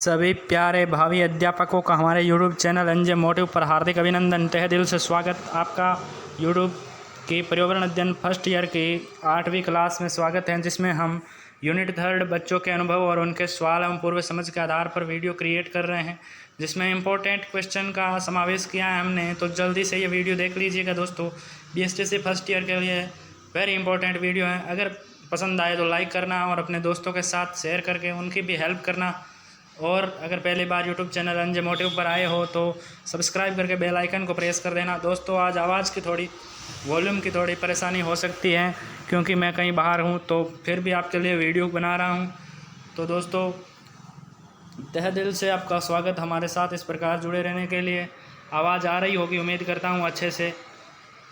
सभी प्यारे भावी अध्यापकों का हमारे YouTube चैनल एनजे मोटिव पर हार्दिक अभिनंदन। तहे दिल से स्वागत। आपका YouTube की पर्यावरण अध्ययन फर्स्ट ईयर की 8वीं क्लास में स्वागत है, जिसमें हम यूनिट 3 बच्चों के अनुभव और उनके सवाल एवं पूर्व समझ के आधार पर वीडियो क्रिएट कर रहे हैं, जिसमें इम्पोर्टेंट क्वेश्चन का समावेश किया है हमने। तो जल्दी से ये वीडियो देख लीजिएगा दोस्तों। BSTC फर्स्ट ईयर के लिए वेरी इंपॉर्टेंट वीडियो है। अगर पसंद आए तो लाइक करना और अपने दोस्तों के साथ शेयर करके उनकी भी हेल्प करना। और अगर पहली बार YouTube चैनल एनजे मोटिव पर आए हो तो सब्सक्राइब करके बेल आइकन को प्रेस कर देना। दोस्तों, आज आवाज़ की थोड़ी वॉल्यूम की थोड़ी परेशानी हो सकती है, क्योंकि मैं कहीं बाहर हूँ, तो फिर भी आपके लिए वीडियो बना रहा हूँ। तो दोस्तों, तहे दिल से आपका स्वागत हमारे साथ इस प्रकार जुड़े रहने के लिए। आवाज़ आ रही होगी, उम्मीद करता हूँ अच्छे से।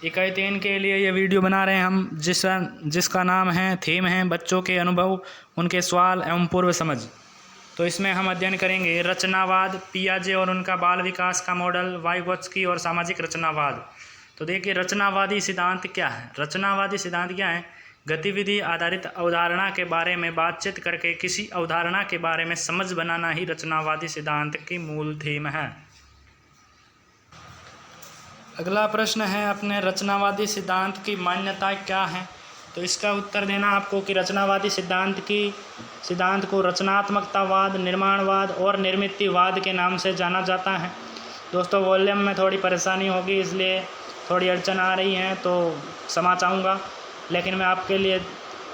इकाई 3 के लिए ये वीडियो बना रहे हैं हम, जिसका नाम है, थीम है बच्चों के अनुभव, उनके सवाल एवं पूर्व समझ। तो इसमें हम अध्ययन करेंगे रचनावाद, पियाजे और उनका बाल विकास का मॉडल, वाइगोत्स्की और सामाजिक रचनावाद। तो देखिए, रचनावादी सिद्धांत क्या है। रचनावादी सिद्धांत क्या है? गतिविधि आधारित अवधारणा के बारे में बातचीत करके किसी अवधारणा के बारे में समझ बनाना ही रचनावादी सिद्धांत की मूल थीम है। अगला प्रश्न है, अपने रचनावादी सिद्धांत की मान्यता क्या है? तो इसका उत्तर देना आपको कि रचनावादी सिद्धांत को रचनात्मकतावाद, निर्माणवाद और निर्मितिवाद के नाम से जाना जाता है। दोस्तों, वॉल्यूम में थोड़ी परेशानी होगी, इसलिए थोड़ी अड़चन आ रही है, तो क्षमा चाहूँगा, लेकिन मैं आपके लिए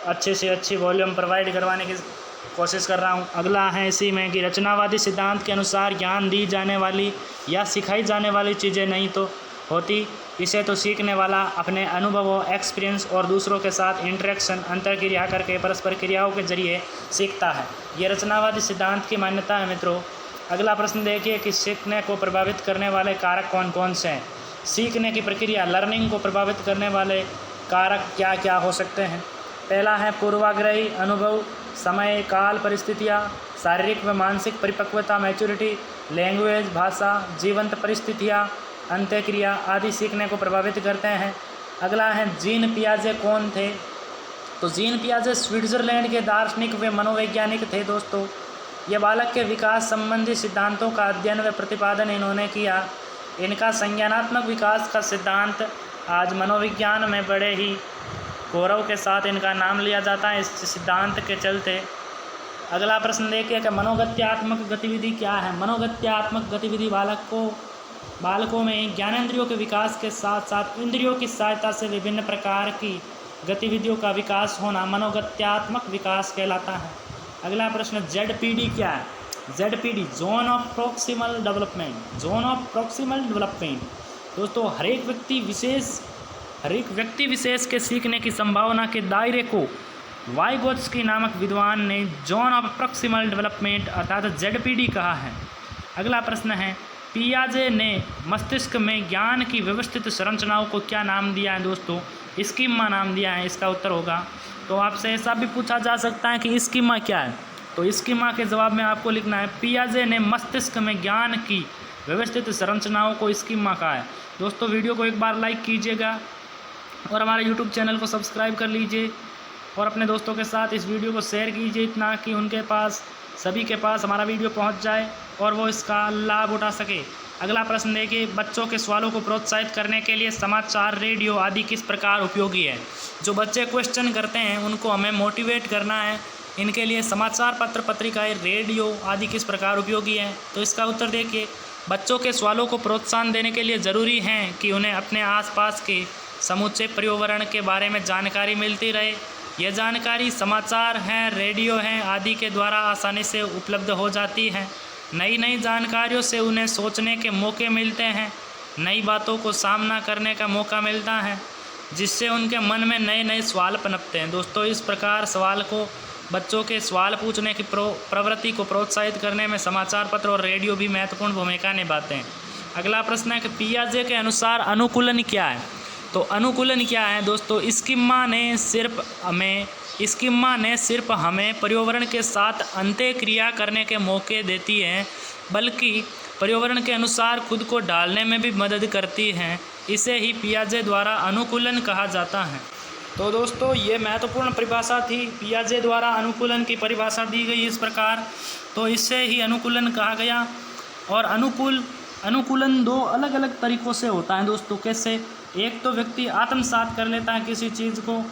अच्छे से अच्छी वॉल्यूम प्रोवाइड करवाने की कोशिश कर रहा हूँ। अगला है इसी में कि रचनावादी सिद्धांत के अनुसार ज्ञान दी जाने वाली या सिखाई जाने वाली चीज़ें नहीं तो होती, इसे तो सीखने वाला अपने अनुभवों, एक्सपीरियंस और दूसरों के साथ इंटरेक्शन, अंतरक्रिया करके परस्पर क्रियाओं के जरिए सीखता है। ये रचनावादी सिद्धांत की मान्यता है मित्रों। अगला प्रश्न देखिए कि सीखने को प्रभावित करने वाले कारक कौन कौन से हैं। सीखने की प्रक्रिया, लर्निंग को प्रभावित करने वाले कारक क्या क्या हो सकते हैं? पहला है पूर्वाग्रही अनुभव, समय, काल, परिस्थितियाँ, शारीरिक व मानसिक परिपक्वता, मैच्योरिटी, लैंग्वेज, भाषा, जीवंत परिस्थितियाँ, अंत्यक्रिया आदि सीखने को प्रभावित करते हैं। अगला है जीन पियाजे कौन थे? तो जीन पियाजे स्विट्ज़रलैंड के दार्शनिक व मनोवैज्ञानिक थे। दोस्तों, ये बालक के विकास संबंधी सिद्धांतों का अध्ययन व प्रतिपादन इन्होंने किया। इनका संज्ञानात्मक विकास का सिद्धांत आज मनोविज्ञान में बड़े ही गौरव के साथ इनका नाम लिया जाता है, इस सिद्धांत के चलते। अगला प्रश्न देखिए कि मनोगत्यात्मक गतिविधि क्या है। मनोगत्यात्मक गतिविधि बालकों में ज्ञानेंद्रियों के विकास के साथ साथ इंद्रियों की सहायता से विभिन्न प्रकार की गतिविधियों का विकास होना मनोगत्यात्मक विकास कहलाता है। अगला प्रश्न, ZPD क्या है? ZPD zone of proximal development. Zone of proximal development दोस्तों, हर एक व्यक्ति विशेष के सीखने की संभावना के दायरे को वाइगोत्स्की नामक विद्वान ने जोन ऑफ प्रॉक्सिमल डेवलपमेंट अर्थात ZPD कहा है। अगला प्रश्न है, पियाजे ने मस्तिष्क में ज्ञान की व्यवस्थित संरचनाओं को क्या नाम दिया है? दोस्तों, स्कीमा नाम दिया है, इसका उत्तर होगा। तो आपसे ऐसा भी पूछा जा सकता है कि स्कीमा क्या है? तो स्कीमा के जवाब में आपको लिखना है पियाजे ने मस्तिष्क में ज्ञान की व्यवस्थित संरचनाओं को स्कीमा कहा है। दोस्तों, वीडियो को एक बार लाइक कीजिएगा और हमारे YouTube चैनल को सब्सक्राइब कर लीजिए और अपने दोस्तों के साथ इस वीडियो को शेयर कीजिए, इतना कि सभी के पास हमारा वीडियो पहुंच जाए और वो इसका लाभ उठा सके। अगला प्रश्न देखिए, बच्चों के सवालों को प्रोत्साहित करने के लिए समाचार, रेडियो आदि किस प्रकार उपयोगी है? जो बच्चे क्वेश्चन करते हैं उनको हमें मोटिवेट करना है, इनके लिए समाचार पत्र, पत्रिकाएं, रेडियो आदि किस प्रकार उपयोगी है? तो इसका उत्तर देखिए, बच्चों के सवालों को प्रोत्साहन देने के लिए ज़रूरी है कि उन्हें अपने आसपास के समूचे पर्यावरण के बारे में जानकारी मिलती रहे। यह जानकारी समाचार हैं, रेडियो हैं आदि के द्वारा आसानी से उपलब्ध हो जाती है। नई नई जानकारियों से उन्हें सोचने के मौके मिलते हैं, नई बातों को सामना करने का मौका मिलता है, जिससे उनके मन में नए नए सवाल पनपते हैं। दोस्तों, इस प्रकार बच्चों के सवाल पूछने की प्रवृत्ति को प्रोत्साहित करने में समाचार पत्र और रेडियो भी महत्वपूर्ण भूमिका निभाते हैं। अगला प्रश्न है कि पियाजे के अनुसार अनुकूलन क्या है? तो अनुकूलन क्या है? दोस्तों, स्कीमा ने सिर्फ हमें पर्यावरण के साथ अंतःक्रिया करने के मौके देती है, बल्कि पर्यावरण के अनुसार खुद को ढालने में भी मदद करती है। इसे ही पियाजे द्वारा अनुकूलन कहा जाता है। तो दोस्तों ये महत्वपूर्ण परिभाषा थी। पियाजे द्वारा अनुकूलन की परिभाषा दी गई इस प्रकार, तो इससे ही अनुकूलन कहा गया। और अनुकूलन दो अलग अलग तरीक़ों से होता है दोस्तों। कैसे? एक तो व्यक्ति आत्मसात कर लेता है, किसी चीज़ को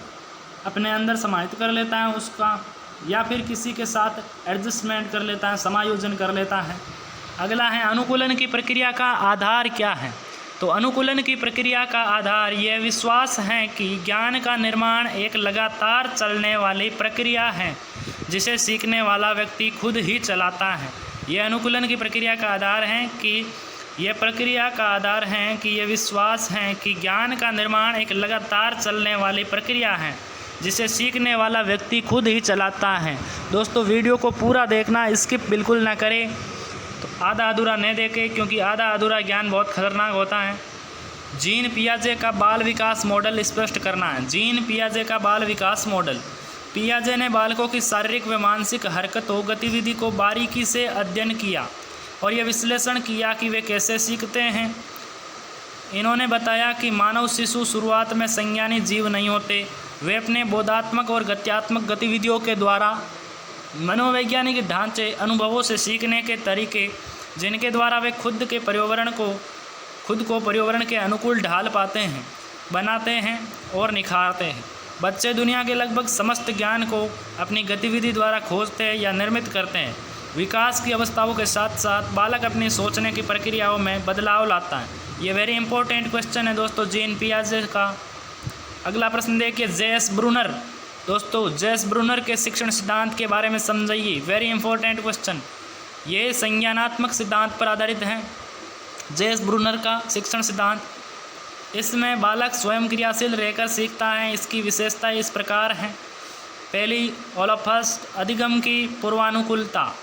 अपने अंदर समाहित कर लेता है उसका, या फिर किसी के साथ एडजस्टमेंट कर लेता है, समायोजन कर लेता है। अगला है अनुकूलन की प्रक्रिया का आधार क्या है। तो अनुकूलन की प्रक्रिया का आधार यह विश्वास है कि ज्ञान का निर्माण एक लगातार चलने वाली प्रक्रिया है जिसे सीखने वाला व्यक्ति खुद ही चलाता है। यह अनुकूलन की प्रक्रिया का आधार है कि यह विश्वास है कि ज्ञान का निर्माण एक लगातार चलने वाली प्रक्रिया है जिसे सीखने वाला व्यक्ति खुद ही चलाता है। दोस्तों वीडियो को पूरा देखना, स्किप बिल्कुल ना करें, तो आधा अधूरा नहीं देखें, क्योंकि आधा अधूरा ज्ञान बहुत खतरनाक होता है। जीन पियाजे का बाल विकास मॉडल स्पष्ट करना है। जीन पियाजे का बाल विकास मॉडल। पियाजे ने बालकों की शारीरिक व मानसिक हरकतों गतिविधि को बारीकी से अध्ययन किया और यह विश्लेषण किया कि वे कैसे सीखते हैं। इन्होंने बताया कि मानव शिशु शुरुआत में संज्ञानी जीव नहीं होते, वे अपने बोधात्मक और गत्यात्मक गतिविधियों के द्वारा मनोवैज्ञानिक ढांचे, अनुभवों से सीखने के तरीके, जिनके द्वारा वे खुद को पर्यावरण के अनुकूल ढाल पाते हैं, बनाते हैं और निखारते हैं। बच्चे दुनिया के लगभग समस्त ज्ञान को अपनी गतिविधि द्वारा खोजते हैं या निर्मित करते हैं। विकास की अवस्थाओं के साथ साथ बालक अपनी सोचने की प्रक्रियाओं में बदलाव लाता है। ये वेरी इंपॉर्टेंट क्वेश्चन है दोस्तों जीन पियाजे का। अगला प्रश्न देखिए, जे.एस. ब्रूनर। दोस्तों जे.एस. ब्रूनर के शिक्षण सिद्धांत के बारे में समझिए। Very important question. ये संज्ञानात्मक सिद्धांत पर आधारित है, जे.एस. ब्रूनर का शिक्षण सिद्धांत। इसमें बालक स्वयं क्रियाशील रहकर सीखता है। इसकी विशेषताएं इस प्रकार हैं। पहली, ऑल ऑफ फर्स्ट, अधिगम की पूर्वानुकूलता,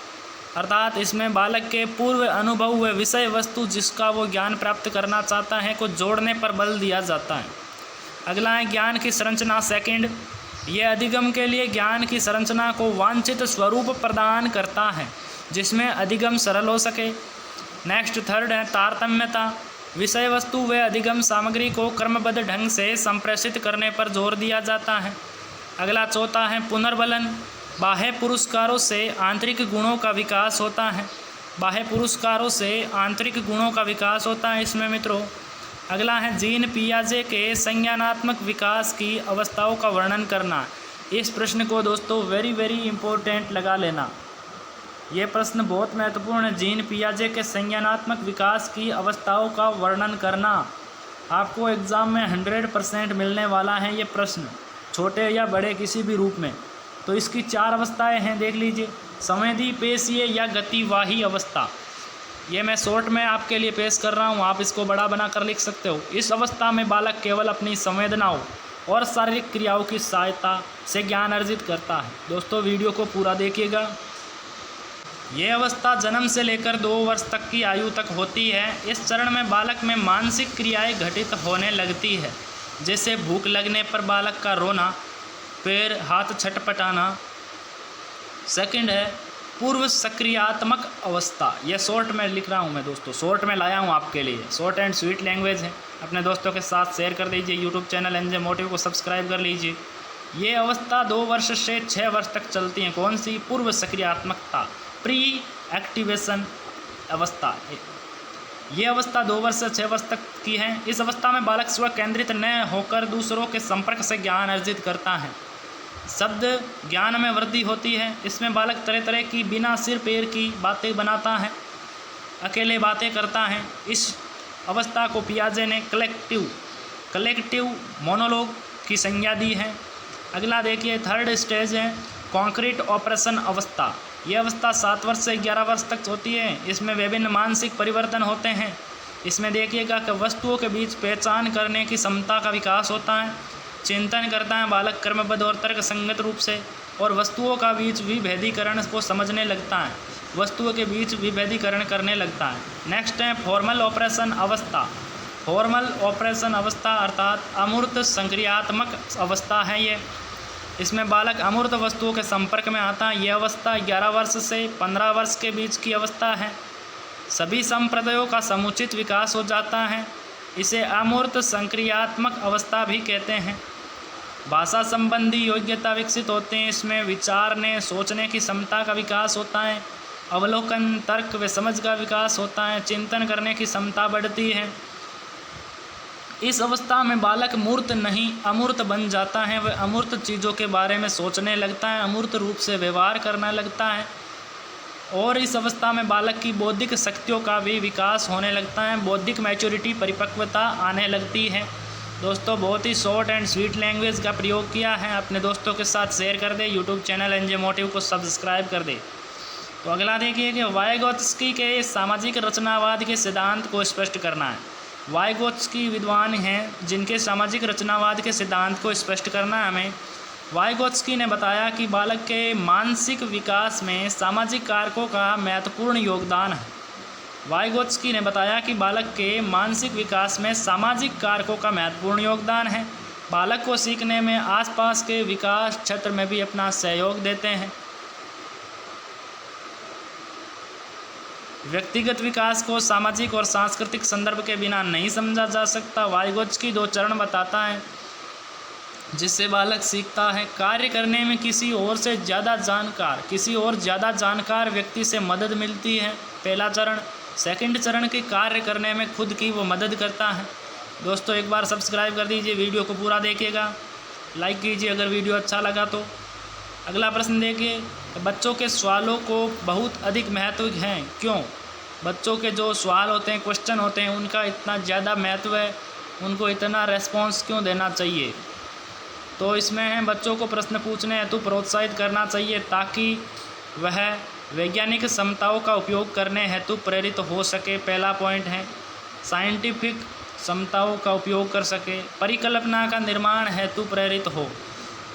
अर्थात इसमें बालक के पूर्व अनुभव व विषय वस्तु जिसका वो ज्ञान प्राप्त करना चाहता है को जोड़ने पर बल दिया जाता है। अगला है ज्ञान की संरचना। सेकंड, यह अधिगम के लिए ज्ञान की संरचना को वांछित स्वरूप प्रदान करता है जिसमें अधिगम सरल हो सके। नेक्स्ट, थर्ड है तारतम्यता। विषय वस्तु व अधिगम सामग्री को क्रमबद्ध ढंग से संप्रेषित करने पर जोर दिया जाता है। अगला चौथा है पुनर्बलन। बाह्य पुरस्कारों से आंतरिक गुणों का विकास होता है। बाह्य पुरस्कारों से आंतरिक गुणों का विकास होता है इसमें मित्रों। अगला है जीन पियाजे के संज्ञानात्मक विकास की अवस्थाओं का वर्णन करना। इस प्रश्न को दोस्तों वेरी इम्पोर्टेंट लगा लेना। ये प्रश्न बहुत महत्वपूर्ण है। जीन पियाजे के संज्ञानात्मक विकास की अवस्थाओं का वर्णन करना आपको एग्ज़ाम में 100% मिलने वाला है ये प्रश्न, छोटे या बड़े किसी भी रूप में। तो इसकी 4 अवस्थाएं हैं, देख लीजिए। संवेदी, पेशीय या गतिवाही अवस्था। ये मैं शॉर्ट में आपके लिए पेश कर रहा हूँ, आप इसको बड़ा बनाकर लिख सकते हो। इस अवस्था में बालक केवल अपनी संवेदनाओं और शारीरिक क्रियाओं की सहायता से ज्ञान अर्जित करता है। दोस्तों वीडियो को पूरा देखिएगा। ये अवस्था जन्म से लेकर 2 वर्ष तक की आयु तक होती है। इस चरण में बालक में मानसिक क्रियाएं घटित होने लगती है, जैसे भूख लगने पर बालक का रोना, पैर हाथ छटपटाना। सेकंड है पूर्व सक्रियात्मक अवस्था। यह शॉर्ट में लिख रहा हूँ मैं दोस्तों, शॉर्ट में लाया हूँ आपके लिए, शॉर्ट एंड स्वीट लैंग्वेज है। अपने दोस्तों के साथ शेयर कर दीजिए। यूट्यूब चैनल एनजे मोटिव को सब्सक्राइब कर लीजिए। ये अवस्था 2 वर्ष से 6 वर्ष तक चलती है। कौन सी? पूर्व सक्रियात्मकता, प्री एक्टिवेशन अवस्था। ये अवस्था 2 वर्ष से 6 वर्ष तक की है। इस अवस्था में बालक स्व केंद्रित न होकर दूसरों के संपर्क से ज्ञान अर्जित करता है। शब्द ज्ञान में वृद्धि होती है। इसमें बालक तरह तरह की बिना सिर पैर की बातें बनाता है, अकेले बातें करता है। इस अवस्था को पियाजे ने कलेक्टिव मोनोलॉग की संज्ञा दी है। अगला देखिए, थर्ड स्टेज है कॉन्क्रीट ऑपरेशन अवस्था। यह अवस्था 7 वर्ष से 11 वर्ष तक होती है। इसमें विभिन्न मानसिक परिवर्तन होते हैं। इसमें देखिएगा कि वस्तुओं के बीच पहचान करने की क्षमता का विकास होता है। चिंतन करता है बालक क्रमबद्ध और तर्क संगत रूप से, और वस्तुओं का बीच विभेदीकरण को समझने लगता है, वस्तुओं के बीच विभेदीकरण करने लगता है। नेक्स्ट है फॉर्मल ऑपरेशन अवस्था। फॉर्मल ऑपरेशन अवस्था अर्थात अमूर्त संक्रियात्मक अवस्था है ये। इसमें बालक अमूर्त वस्तुओं के संपर्क में आता है। यह अवस्था 11 वर्ष से 15 वर्ष के बीच की अवस्था है। सभी संप्रदायों का समुचित विकास हो जाता है। इसे अमूर्त संक्रियात्मक अवस्था भी कहते हैं। भाषा संबंधी योग्यता विकसित होते हैं। इसमें विचारने सोचने की क्षमता का विकास होता है। अवलोकन तर्क व समझ का विकास होता है। चिंतन करने की क्षमता बढ़ती है। इस अवस्था में बालक मूर्त नहीं अमूर्त बन जाता है। वह अमूर्त चीज़ों के बारे में सोचने लगता है, अमूर्त रूप से व्यवहार करने लगता है। और इस अवस्था में बालक की बौद्धिक शक्तियों का भी विकास होने लगता है। बौद्धिक मैच्योरिटी परिपक्वता आने लगती है। दोस्तों बहुत ही शॉर्ट एंड स्वीट लैंग्वेज का प्रयोग किया है। अपने दोस्तों के साथ शेयर कर दे। यूट्यूब चैनल एनजे मोटिव को सब्सक्राइब कर दे। तो अगला देखिए कि वाइगोत्स्की के सामाजिक रचनावाद के सिद्धांत को स्पष्ट करना है। वाइगोत्स्की विद्वान हैं जिनके सामाजिक रचनावाद के सिद्धांत को स्पष्ट करना है हमें। वाइगोत्स्की ने बताया कि बालक के मानसिक विकास में सामाजिक कारकों का महत्वपूर्ण योगदान है। वाइगोत्स्की ने बताया कि बालक के मानसिक विकास में सामाजिक कारकों का महत्वपूर्ण योगदान है। बालक को सीखने में आसपास के विकास क्षेत्र में भी अपना सहयोग देते हैं। व्यक्तिगत विकास को सामाजिक और सांस्कृतिक संदर्भ के बिना नहीं समझा जा सकता। वाइगोत्स्की 2 चरण बताता है जिससे बालक सीखता है। कार्य करने में किसी और ज़्यादा जानकार व्यक्ति से मदद मिलती है, पहला चरण। सेकंड चरण के कार्य करने में खुद की वो मदद करता है। दोस्तों एक बार सब्सक्राइब कर दीजिए, वीडियो को पूरा देखिएगा, लाइक कीजिए अगर वीडियो अच्छा लगा तो। अगला प्रश्न देखिए, बच्चों के सवालों को बहुत अधिक महत्व है, क्यों? बच्चों के जो सवाल होते हैं, क्वेश्चन होते हैं, उनका इतना ज़्यादा महत्व है, उनको इतना रेस्पॉन्स क्यों देना चाहिए? तो इसमें है बच्चों को प्रश्न पूछने हेतु प्रोत्साहित करना चाहिए ताकि वह वैज्ञानिक क्षमताओं का उपयोग करने हेतु प्रेरित हो सके, पहला पॉइंट है। साइंटिफिक क्षमताओं का उपयोग कर सके। परिकल्पना का निर्माण हेतु प्रेरित हो।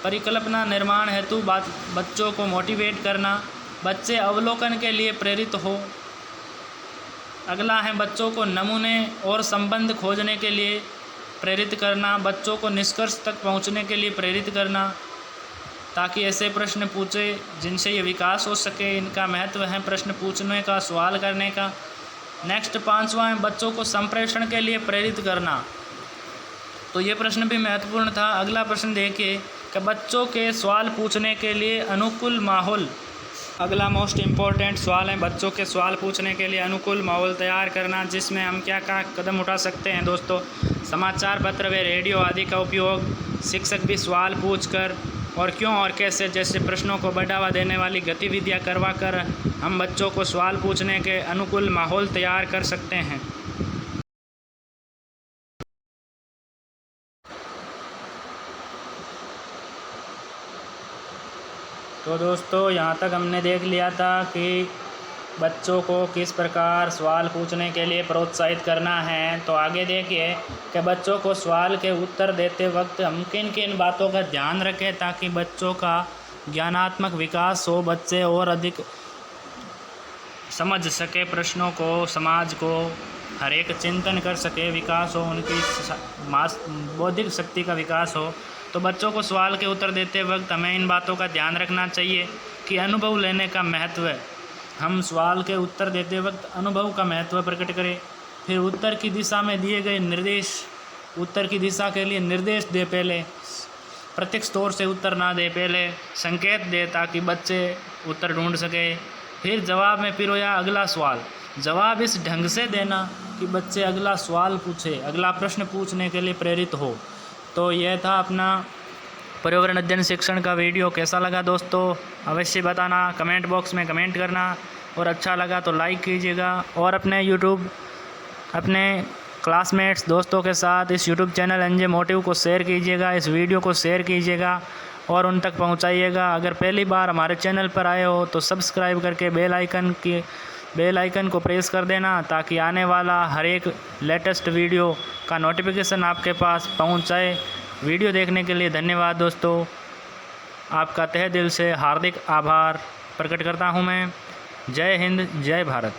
परिकल्पना निर्माण हेतु बच्चों को मोटिवेट करना। बच्चे अवलोकन के लिए प्रेरित हो। अगला है बच्चों को नमूने और संबंध खोजने के लिए प्रेरित करना। बच्चों को निष्कर्ष तक पहुंचने के लिए प्रेरित करना ताकि ऐसे प्रश्न पूछे जिनसे ये विकास हो सके। इनका महत्व है प्रश्न पूछने का, सवाल करने का। नेक्स्ट 5वां है बच्चों को संप्रेषण के लिए प्रेरित करना। तो ये प्रश्न भी महत्वपूर्ण था। अगला प्रश्न देखिए कि बच्चों के सवाल पूछने के लिए अनुकूल माहौल। अगला मोस्ट इम्पोर्टेंट सवाल है बच्चों के सवाल पूछने के लिए अनुकूल माहौल तैयार करना, जिसमें हम क्या कदम उठा सकते हैं दोस्तों। समाचार पत्र व रेडियो आदि का उपयोग, शिक्षक भी सवाल पूछकर और क्यों और कैसे जैसे प्रश्नों को बढ़ावा देने वाली गतिविधियां करवाकर हम बच्चों को सवाल पूछने के अनुकूल माहौल तैयार कर सकते हैं। तो दोस्तों यहाँ तक हमने देख लिया था कि बच्चों को किस प्रकार सवाल पूछने के लिए प्रोत्साहित करना है। तो आगे देखिए कि बच्चों को सवाल के उत्तर देते वक्त हम किन किन बातों का ध्यान रखें ताकि बच्चों का ज्ञानात्मक विकास हो, बच्चे और अधिक समझ सके प्रश्नों को, समाज को, हर एक चिंतन कर सके, विकास हो, उनकी बौद्धिक शक्ति का विकास हो। तो बच्चों को सवाल के उत्तर देते वक्त हमें इन बातों का ध्यान रखना चाहिए कि अनुभव लेने का महत्व है। हम सवाल के उत्तर देते वक्त अनुभव का महत्व प्रकट करें। फिर उत्तर की दिशा में दिए गए निर्देश, उत्तर की दिशा के लिए निर्देश दे, पहले प्रत्यक्ष तौर से उत्तर ना दे, पहले संकेत दे ताकि बच्चे उत्तर ढूंढ सके। फिर जवाब में पिरोया अगला सवाल। जवाब इस ढंग से देना कि बच्चे अगला सवाल पूछे, अगला प्रश्न पूछने के लिए प्रेरित हो। तो यह था अपना पर्यावरण अध्ययन शिक्षण का वीडियो। कैसा लगा दोस्तों अवश्य बताना, कमेंट बॉक्स में कमेंट करना, और अच्छा लगा तो लाइक कीजिएगा और अपने क्लासमेट्स दोस्तों के साथ इस यूट्यूब चैनल एनजे मोटिव को शेयर कीजिएगा, इस वीडियो को शेयर कीजिएगा और उन तक पहुंचाइएगा। अगर पहली बार हमारे चैनल पर आए हो तो सब्सक्राइब करके बेल आइकन को प्रेस कर देना ताकि आने वाला हर एक लेटेस्ट वीडियो का नोटिफिकेशन आपके पास पहुंच जाए। वीडियो देखने के लिए धन्यवाद दोस्तों। आपका तहे दिल से हार्दिक आभार प्रकट करता हूं मैं। जय हिंद, जय भारत।